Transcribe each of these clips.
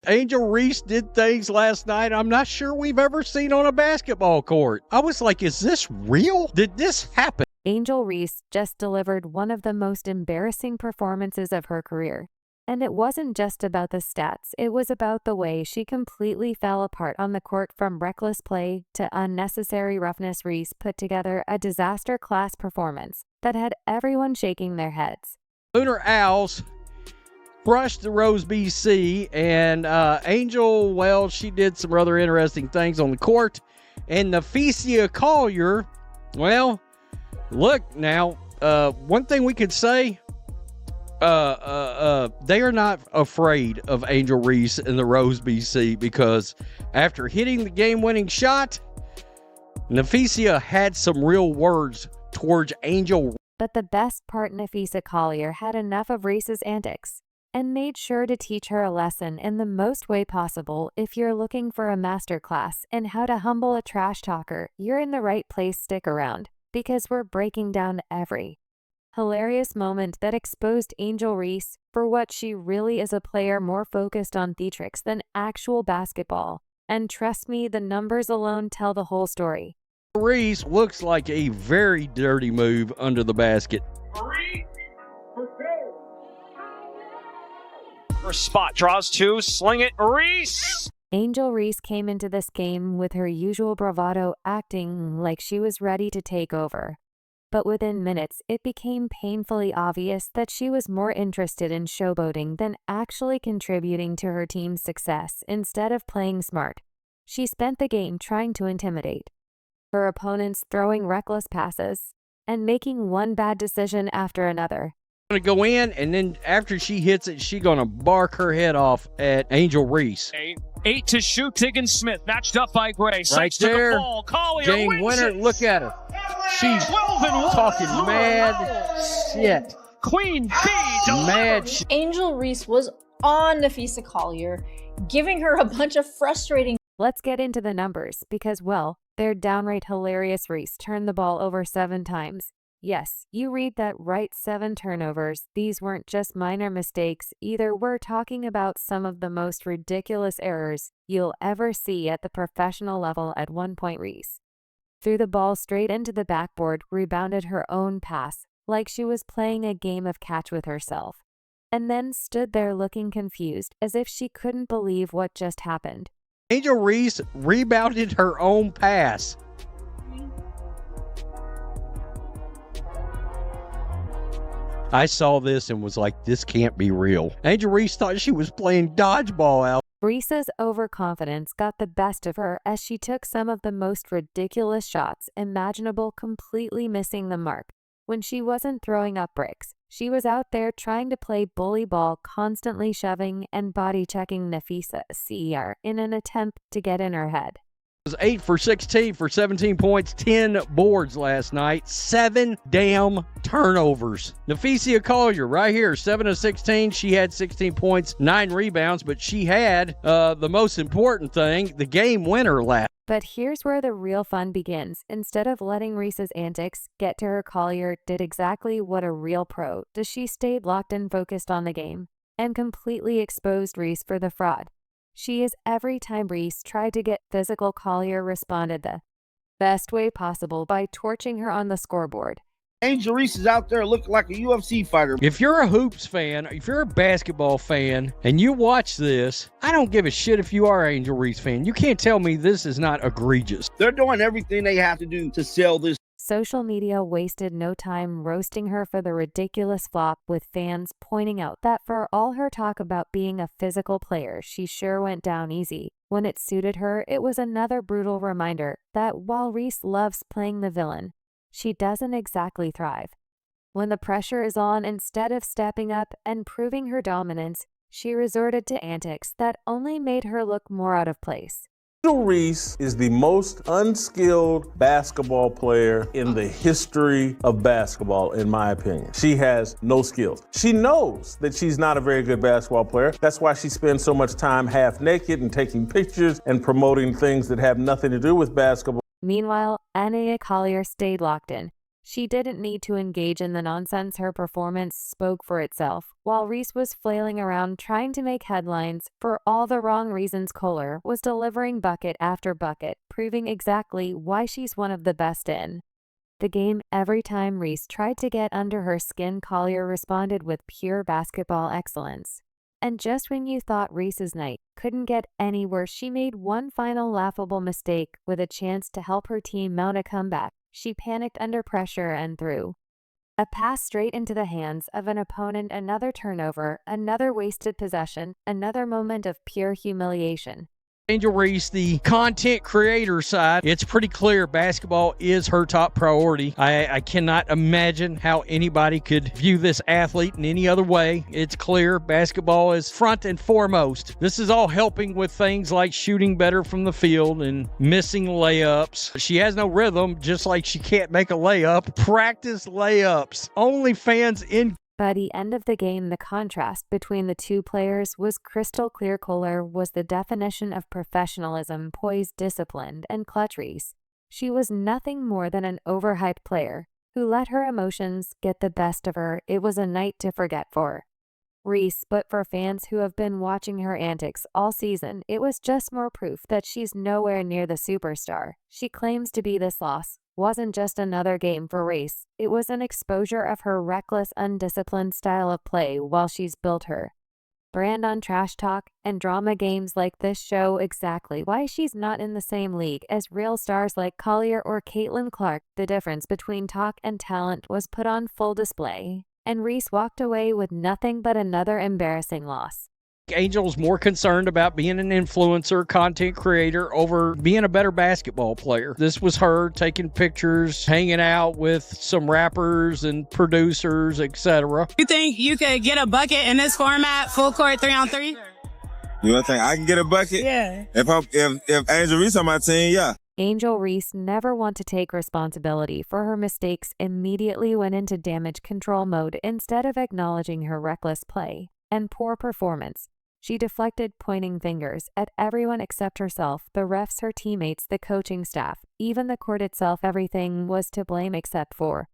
Angel Reese did things last night I'm not sure we've ever seen on a basketball court. I was like, is this real? Did this happen? Angel Reese just delivered one of the most embarrassing performances of her career. And it wasn't just about the stats, it was about the way she completely fell apart on the court. From reckless play to unnecessary roughness, Reese put together a disaster-class performance that had everyone shaking their heads. Lunar Owls crushed the Rose BC, and Angel, well, she did some rather interesting things on the court. And Napheesa Collier, well, look now, one thing we could say, they are not afraid of Angel Reese and the Rose BC, because after hitting the game-winning shot, Napheesa had some real words towards Angel. But the best part, Napheesa Collier had enough of Reese's antics and made sure to teach her a lesson in the most way possible. If you're looking for a masterclass in how to humble a trash talker, you're in the right place. Stick around, because we're breaking down every hilarious moment that exposed Angel Reese for what she really is, a player more focused on theatrics than actual basketball. And trust me, the numbers alone tell the whole story. Reese looks like a very dirty move under the basket. First spot, draws two, sling it, Reese! Angel Reese came into this game with her usual bravado, acting like she was ready to take over. But within minutes, it became painfully obvious that she was more interested in showboating than actually contributing to her team's success. Instead of playing smart, she spent the game trying to intimidate her opponents, throwing reckless passes and making one bad decision after another. Gonna go in, and then after she hits it, she's gonna bark her head off at Angel Reese. Eight to shoot. Tiggins Smith matched up by Gray. Right Sights there, to the ball. Collier Game winner. Look at her. She's talking mad shit. Queen bee. Mad shit. Angel Reese was on Napheesa Collier, giving her a bunch of frustrating. Let's get into the numbers, because, well, they're downright hilarious. Reese turned the ball over 7 times. Yes, you read that right, 7 turnovers. These weren't just minor mistakes either. We're talking about some of the most ridiculous errors you'll ever see at the professional level. At one point, Reese threw the ball straight into the backboard, rebounded her own pass like she was playing a game of catch with herself, and then stood there looking confused as if she couldn't believe what just happened. Angel Reese rebounded her own pass. I saw this and was like, this can't be real. Angel Reese thought she was playing dodgeball out. Reese's overconfidence got the best of her as she took some of the most ridiculous shots imaginable, completely missing the mark. When she wasn't throwing up bricks, she was out there trying to play bully ball, constantly shoving and body checking Napheesa Collier in an attempt to get in her head. Was 8 for 16 for 17 points, 10 boards last night, 7 damn turnovers. Napheesa Collier right here, 7 of 16. She had 16 points, 9 rebounds, but she had the most important thing, the game winner last. But here's where the real fun begins. Instead of letting Reese's antics get to her, Collier did exactly what a real pro does. She stayed locked and focused on the game and completely exposed Reese for the fraud she is. Every time Reese tried to get physical, Collier responded the best way possible by torching her on the scoreboard. Angel Reese is out there looking like a UFC fighter. If you're a hoops fan, if you're a basketball fan, and you watch this, I don't give a shit if you are an Angel Reese fan. You can't tell me this is not egregious. They're doing everything they have to do to sell this. Social media wasted no time roasting her for the ridiculous flop, with fans pointing out that for all her talk about being a physical player, she sure went down easy when it suited her. It was another brutal reminder that while Reese loves playing the villain, she doesn't exactly thrive when the pressure is on. Instead of stepping up and proving her dominance, she resorted to antics that only made her look more out of place. Angel Reese is the most unskilled basketball player in the history of basketball, in my opinion. She has no skills. She knows that she's not a very good basketball player. That's why she spends so much time half naked and taking pictures and promoting things that have nothing to do with basketball. Meanwhile, Napheesa Collier stayed locked in. She didn't need to engage in the nonsense. Her performance spoke for itself. While Reese was flailing around trying to make headlines for all the wrong reasons, Collier was delivering bucket after bucket, proving exactly why she's one of the best in the game. Every time Reese tried to get under her skin, Collier responded with pure basketball excellence. And just when you thought Reese's night couldn't get any worse, she made one final laughable mistake with a chance to help her team mount a comeback. She panicked under pressure and threw a pass straight into the hands of an opponent. Another turnover, another wasted possession, another moment of pure humiliation. Angel Reese, the content creator side, it's pretty clear basketball is her top priority. I cannot imagine how anybody could view this athlete in any other way. It's clear basketball is front and foremost. This is all helping with things like shooting better from the field and missing layups. She has no rhythm, just like she can't make a layup. Practice layups. OnlyFans in. By the end of the game, the contrast between the two players was crystal clear. Collier was the definition of professionalism, poised, disciplined, and clutch. Reese, she was nothing more than an overhyped player who let her emotions get the best of her. It was a night to forget for Reese, but for fans who have been watching her antics all season, it was just more proof that she's nowhere near the superstar she claims to be. This loss wasn't just another game for Reese, it was an exposure of her reckless, undisciplined style of play. While she's built her brand on trash talk and drama, games like this show exactly why she's not in the same league as real stars like Collier or Caitlin Clark. The difference between talk and talent was put on full display, and Reese walked away with nothing but another embarrassing loss. Angel's more concerned about being an influencer, content creator, over being a better basketball player. This was her taking pictures, hanging out with some rappers and producers, etc. You think you could get a bucket in this format, full court 3-on-3? You don't think I can get a bucket? Yeah. If Angel Reese on my team, yeah. Angel Reese never wanted to take responsibility for her mistakes, immediately went into damage control mode instead of acknowledging her reckless play and poor performance. She deflected, pointing fingers at everyone except herself, the refs, her teammates, the coaching staff, even the court itself. Everything was to blame except for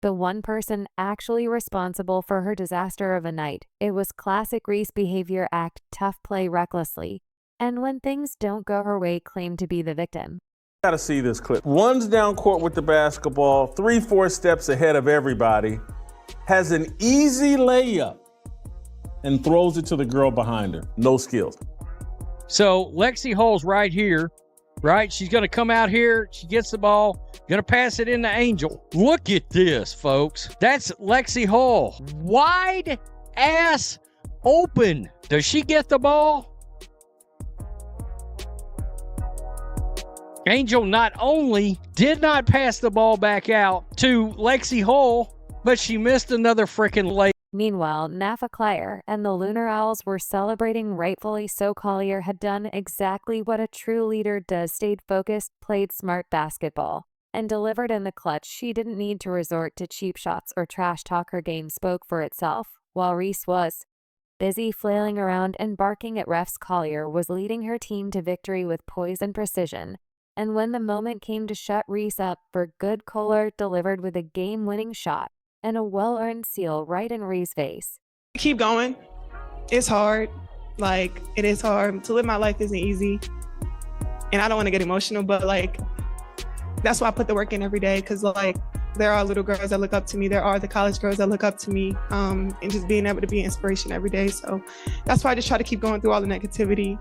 the one person actually responsible for her disaster of a night. It was classic Reese behavior: act tough, play recklessly, and when things don't go her way, claim to be the victim. Gotta see this clip. Runs down court with the basketball, 3-4 steps ahead of everybody, has an easy layup, and throws it to the girl behind her. No skills. So Lexi Hull's right here, right? She's going to come out here. She gets the ball, going to pass it into Angel. Look at this, folks. That's Lexi Hull. Wide ass open. Does she get the ball? Angel not only did not pass the ball back out to Lexi Hull, but she missed another freaking lay. Meanwhile, Napheesa Collier and the Lunar Owls were celebrating, rightfully so. Collier had done exactly what a true leader does: stayed focused, played smart basketball, and delivered in the clutch. She didn't need to resort to cheap shots or trash talk. Her game spoke for itself. While Reese was busy flailing around and barking at refs, Collier was leading her team to victory with poise and precision. And when the moment came to shut Reese up for good, Collier delivered with a game-winning shot and a well-earned seal right in Reese's face. Keep going. It's hard. Like, it is hard. To live my life isn't easy. And I don't want to get emotional, but like, that's why I put the work in every day. Cause like, there are little girls that look up to me. There are the college girls that look up to me. And just being able to be an inspiration every day. So that's why I just try to keep going through all the negativity.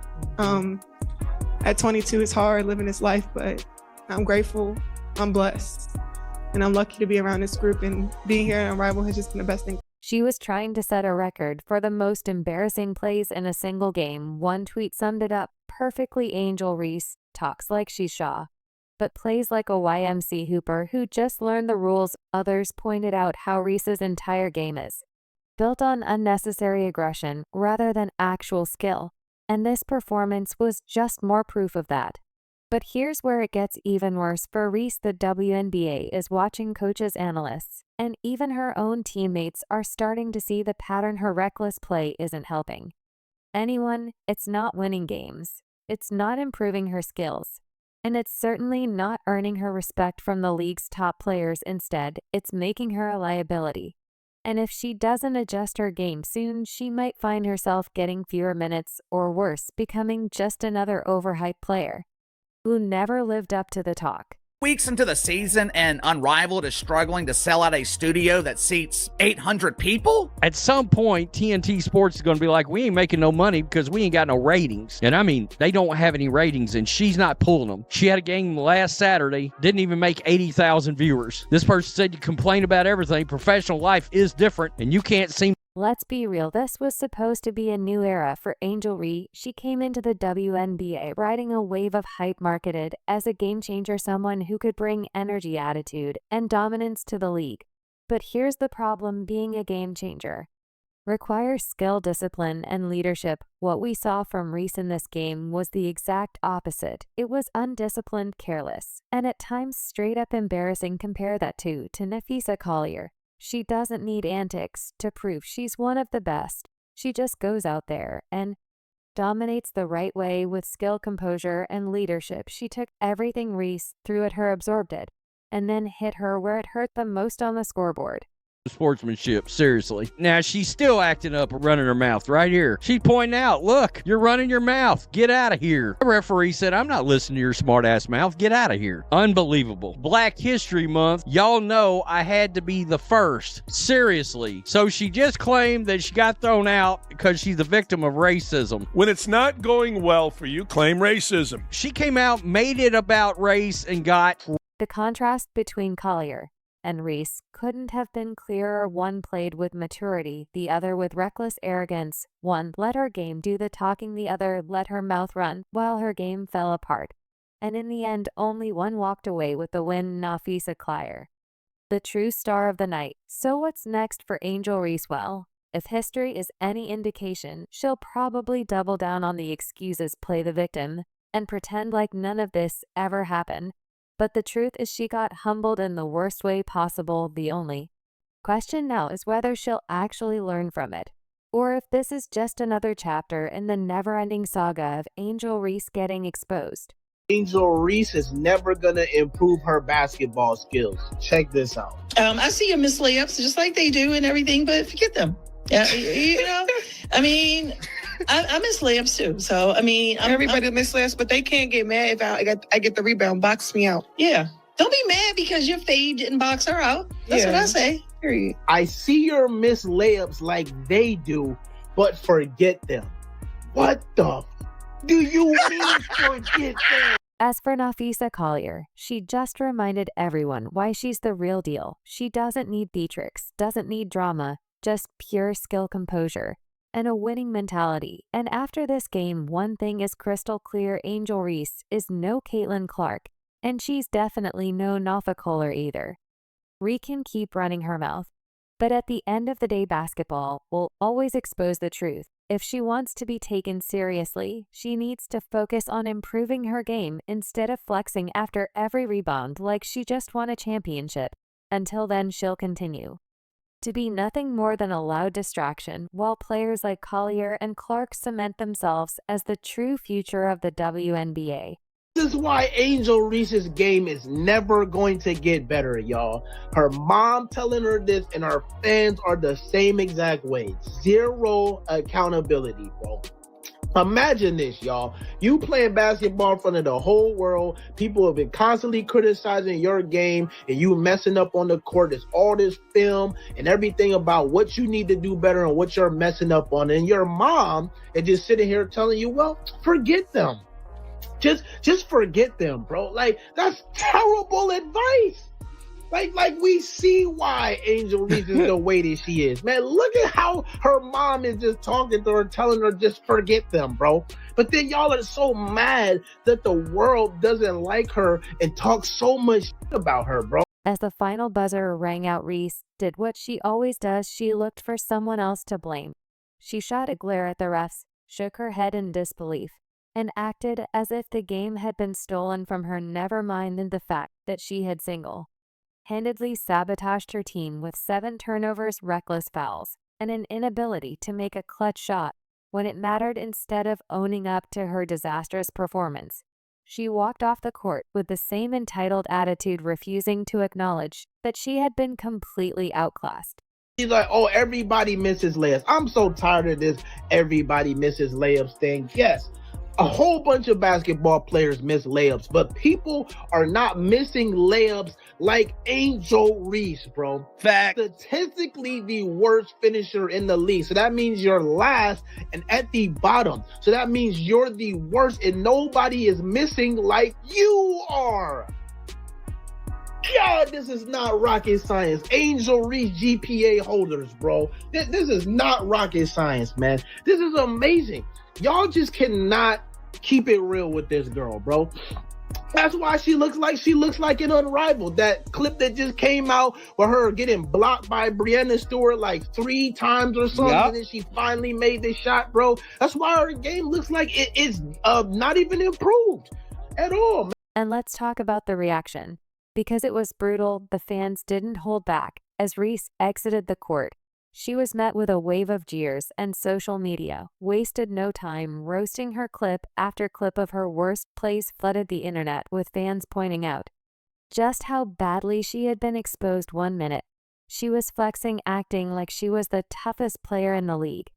At 22, it's hard living this life, but I'm grateful. I'm blessed. And I'm lucky to be around this group, and being here in Rival has just been the best thing. She was trying to set a record for the most embarrassing plays in a single game. One tweet summed it up perfectly: Angel Reese talks like she's Shaw, but plays like a YMC hooper who just learned the rules. Others pointed out how Reese's entire game is built on unnecessary aggression rather than actual skill, and this performance was just more proof of that. But here's where it gets even worse for Reese. The WNBA is watching. Coaches, analysts, and even her own teammates are starting to see the pattern. Her reckless play isn't helping anyone. It's not winning games. It's not improving her skills. And it's certainly not earning her respect from the league's top players. Instead, it's making her a liability. And if she doesn't adjust her game soon, she might find herself getting fewer minutes, or worse, becoming just another overhyped player who never lived up to the talk. Weeks into the season and Unrivaled is struggling to sell out a studio that seats 800 people? At some point, TNT Sports is going to be like, we ain't making no money because we ain't got no ratings. And I mean, they don't have any ratings, and she's not pulling them. She had a game last Saturday, didn't even make 80,000 viewers. This person said you complain about everything. Professional life is different, and you can't seem. Let's be real, this was supposed to be a new era for Angel Reese. She came into the WNBA riding a wave of hype, marketed as a game changer, someone who could bring energy, attitude, and dominance to the league. But here's the problem: being a game changer requires skill, discipline, and leadership. What we saw from Reese in this game was the exact opposite. It was undisciplined, careless, and at times straight up embarrassing. Compare that to Napheesa Collier. She doesn't need antics to prove she's one of the best. She just goes out there and dominates the right way with skill, composure, and leadership. She took everything Reese threw at her, absorbed it, and then hit her where it hurt the most on the scoreboard. Sportsmanship, seriously. Now, she's still acting up, running her mouth right here. She's pointing out, look, you're running your mouth. Get out of here. The referee said, I'm not listening to your smart-ass mouth. Get out of here. Unbelievable. Black History Month. Y'all know I had to be the first. Seriously. So she just claimed that she got thrown out because she's a victim of racism. When it's not going well for you, claim racism. She came out, made it about race, and got... The contrast between Collier and Reese couldn't have been clearer. One played with maturity, the other with reckless arrogance. One let her game do the talking, the other let her mouth run while her game fell apart. And in the end, only one walked away with the win: Napheesa Collier, the true star of the night. So what's next for Angel Reese? Well, if history is any indication, she'll probably double down on the excuses, play the victim, and pretend like none of this ever happened. But the truth is, she got humbled in the worst way possible. The only question now is whether she'll actually learn from it, or if this is just another chapter in the never-ending saga of Angel Reese getting exposed. Angel Reese is never going to improve her basketball skills. Check this out. I see you miss layups just like they do and everything, but forget them. Yeah, you know, I mean, I miss layups too. So, I mean, Everybody miss layups, but they can't get mad if I get the rebound. Box me out. Yeah. Don't be mad because your fade didn't box her out. That's what I say. Period. I see your miss layups like they do, but forget them. What the do you mean forget them? As for Napheesa Collier, she just reminded everyone why she's the real deal. She doesn't need theatrics, doesn't need drama, just pure skill, composure, and a winning mentality. And after this game, one thing is crystal clear: Angel Reese is no Caitlin Clark, and she's definitely no Napheesa Collier either. Reese can keep running her mouth, but at the end of the day, basketball will always expose the truth. If she wants to be taken seriously, she needs to focus on improving her game instead of flexing after every rebound like she just won a championship. Until then, she'll continue to be nothing more than a loud distraction, while players like Collier and Clark cement themselves as the true future of the WNBA. This is why Angel Reese's game is never going to get better, y'all. Her mom telling her this, and her fans are the same exact way. Zero accountability, bro. Imagine this, y'all. You playing basketball in front of the whole world. People have been constantly criticizing your game, and you messing up on the court. There's all this film and everything about what you need to do better and what you're messing up on. And your mom is just sitting here telling you, well, forget them. Just forget them, bro. Like, that's terrible advice. Like we see why Angel Reese is the way that she is. Man, look at how her mom is just talking to her, telling her just forget them, bro. But then y'all are so mad that the world doesn't like her and talk so much shit about her, bro. As the final buzzer rang out, Reese did what she always does. She looked for someone else to blame. She shot a glare at the refs, shook her head in disbelief, and acted as if the game had been stolen from her, never mind the fact that she had single-handedly sabotaged her team with 7 turnovers, reckless fouls, and an inability to make a clutch shot when it mattered. Instead of owning up to her disastrous performance, She walked off the court with the same entitled attitude, refusing to acknowledge that she had been completely outclassed. He's like, oh, everybody misses layups. I'm so tired of this everybody misses layups thing. Yes, a whole bunch of basketball players miss layups, but people are not missing layups like Angel Reese, bro. Fact. Statistically the worst finisher in the league. So that means you're last and at the bottom. So that means you're the worst and nobody is missing like you are. God, this is not rocket science. Angel Reese GPA holders, bro. This is not rocket science, man. This is amazing. Y'all just cannot keep it real with this girl, bro. That's why she looks like an unrivaled. That clip that just came out with her getting blocked by Breanna Stewart like 3 times or something, and then she finally made the shot, bro. That's why her game looks like it is not even improved at all, man. And let's talk about the reaction. Because it was brutal, the fans didn't hold back. As Reese exited the court, she was met with a wave of jeers, and social media wasted no time roasting her. Clip after clip of her worst plays flooded the internet, with fans pointing out just how badly she had been exposed. 1 minute, she was flexing, acting like she was the toughest player in the league.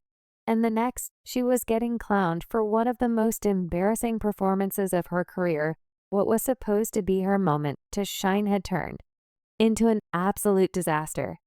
And the next, she was getting clowned for one of the most embarrassing performances of her career. What was supposed to be her moment to shine had turned into an absolute disaster.